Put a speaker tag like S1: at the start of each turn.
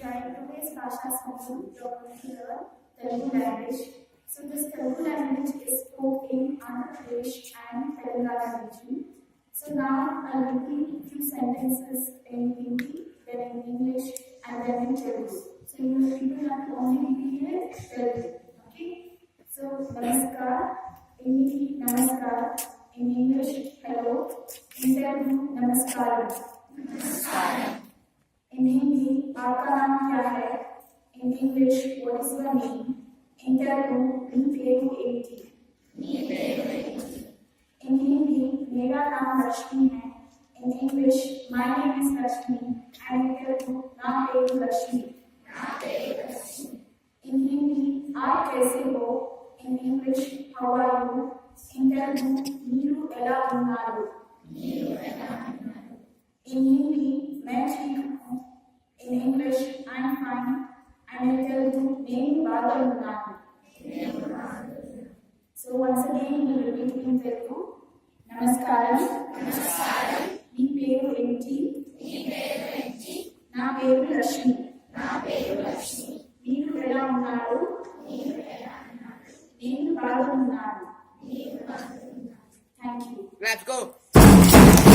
S1: join today's Bhasha Sangam, learn Telugu language. So this Telugu language is spoken in Andhra Pradesh and Telangana region. So now I will repeat a few sentences in Hindi, then in English, and then in Telugu. So you people have to only repeat it Telugu. Okay? So Namaskar, in Hindi Namaskar, in English hello, in Telugu Namaskaram. In Hindi, आपका नाम क्या है? In English, what is your name? In Telugu, knee Peru ఏంటి? In Hindi, मेरा नाम लक्ष्मी है. In English, my name is Laxmi. And in Telugu, ना Peru Lakshmi. In Hindi, आप कैसे हो? In English, how are you? In Telugu, మీరు ఎలా ఉన్నారు? In Hindi, मैं ठीक हूँ. In English, I'm fine. And in Telugu, నేను బాగా ఉన్నాను. So once again, we will repeat in Telugu. Namaskaram. నీ పేరు ఏంటి? నా పేరు లక్ష్మి. మీరు ఎలా ఉన్నారు? నేను బాగా ఉన్నాను. Thank you.
S2: Let's go.